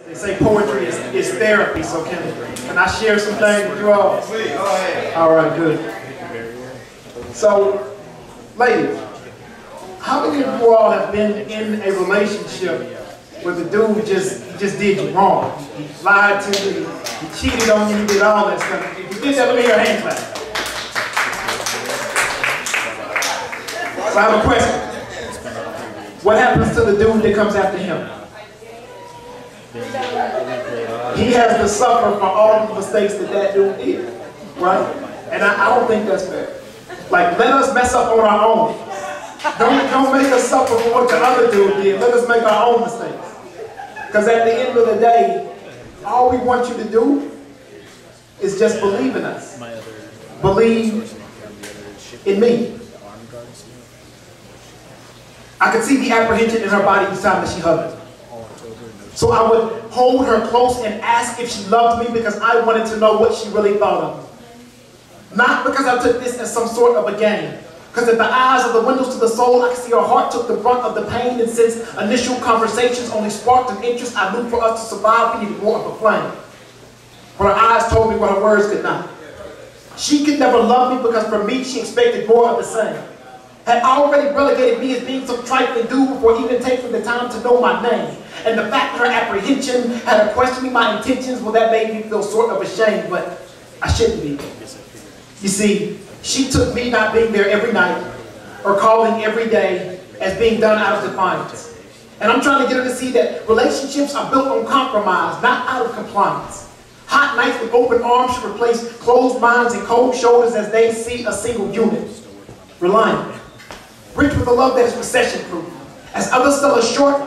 They say poetry is therapy, so can I share some things with you all? Please, go ahead. All right, good. So, ladies, how many of you all have been in a relationship where the dude just did you wrong? He lied to you, he cheated on you, he did all that stuff. If you did that, let me hear a hand clap. So I have a question. What happens to the dude that comes after him? He has to suffer for all the mistakes that dude did, right? And I don't think that's fair. Like, let us mess up on our own. Don't make us suffer for what the other dude did. Let us make our own mistakes. Because at the end of the day, all we want you to do is just believe in us. Believe in me. I could see the apprehension in her body each time that she hugged me. So I would hold her close and ask if she loved me because I wanted to know what she really thought of me. Not because I took this as some sort of a game. Because at the eyes of the windows to the soul, I could see her heart took the brunt of the pain, and since initial conversations only sparked an interest, I knew for us to survive we needed more of a flame. But her eyes told me what her words could not. She could never love me because from me she expected more of the same. Had already relegated me as being some trifling dude before even taking the time to know my name. And the fact that her apprehension had her questioning my intentions, well, that made me feel sort of ashamed, but I shouldn't be. You see, she took me not being there every night or calling every day as being done out of defiance. And I'm trying to get her to see that relationships are built on compromise, not out of compliance. Hot nights with open arms should replace closed minds and cold shoulders as they see a single unit. Reliant. Rich with a love that is recession-proof. As others sell us short,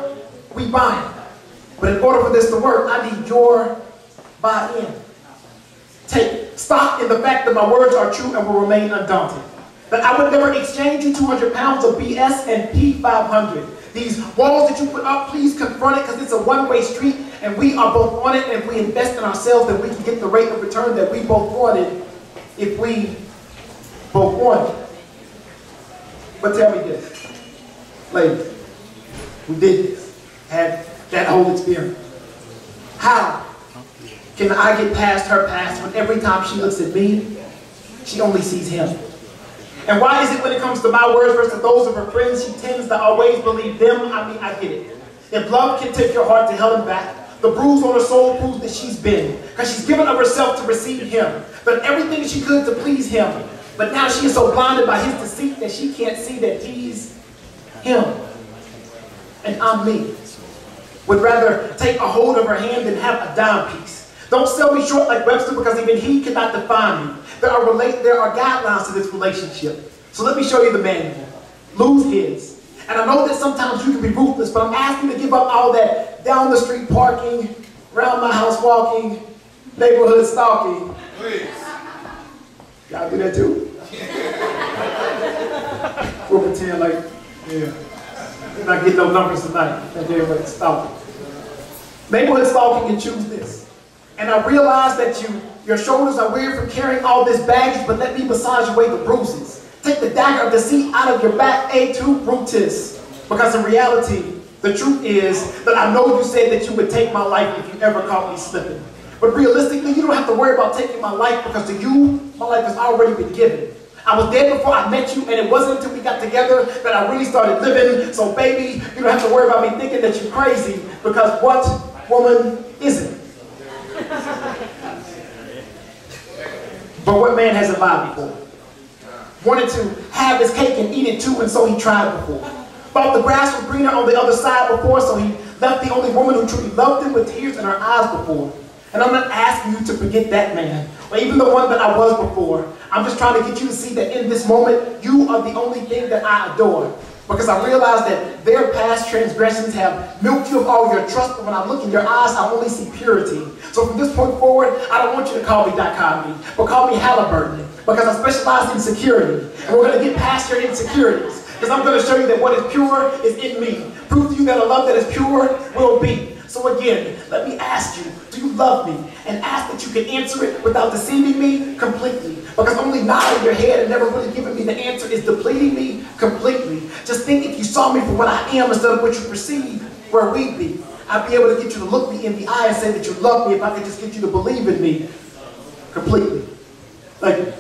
we buy it. But in order for this to work, I need your buy-in. Take stock in the fact that my words are true and will remain undaunted. That I would never exchange you 200 pounds of BS and P500. These walls that you put up, please confront it because it's a one-way street and we are both on it. And if we invest in ourselves, then we can get the rate of return that we both wanted if we both wanted. But tell me this, ladies, we did this, had that whole experience. How can I get past her past when every time she looks at me, she only sees him? And why is it when it comes to my words versus those of her friends, she tends to always believe them? I mean, I get it. If love can take your heart to hell and back, the bruise on her soul proves that she's been. Because she's given of herself to receive him. Done everything she could to please him. But now she is so blinded by his deceit that she can't see that he's him. And I'm me. Would rather take a hold of her hand than have a dime piece. Don't sell me short like Webster because even he cannot define me. There are guidelines to this relationship. So let me show you the manual. Lose his. And I know that sometimes you can be ruthless, but I'm asking you to give up all that down the street parking, around my house walking, neighborhood stalking. Please. Y'all do that too? We'll pretend like, yeah, we're not getting no numbers tonight. Thank everybody stalking. Neighborhood stalking and choose this. And I realize that your shoulders are weary from carrying all this baggage, but let me massage away the bruises. Take the dagger of deceit out of your back, A2 Brutus. Because in reality, the truth is that I know you said that you would take my life if you ever caught me slipping. But realistically, you don't have to worry about taking my life because to you, my life has already been given. I was dead before I met you, and it wasn't until we got together that I really started living. So baby, you don't have to worry about me thinking that you're crazy because what woman isn't? But what man hasn't lied before? Wanted to have his cake and eat it too, and so he tried before. Thought the grass was greener on the other side before, so he left the only woman who truly loved him with tears in her eyes before. And I'm not asking you to forget that man, or even the one that I was before. I'm just trying to get you to see that in this moment, you are the only thing that I adore. Because I realize that their past transgressions have milked you of all your trust, but when I look in your eyes, I only see purity. So from this point forward, I don't want you to call me dichotomy, but call me Halliburton, because I specialize in security. And we're going to get past your insecurities, because I'm going to show you that what is pure is in me. Prove to you that a love that is pure will be. So again, let me ask you, do you love me? And ask that you can answer it without deceiving me completely. Because only nodding your head and never really giving me the answer is depleting me completely. Just think if you saw me for what I am instead of what you perceive, where we'd be. I'd be able to get you to look me in the eye and say that you love me if I could just get you to believe in me completely. Like,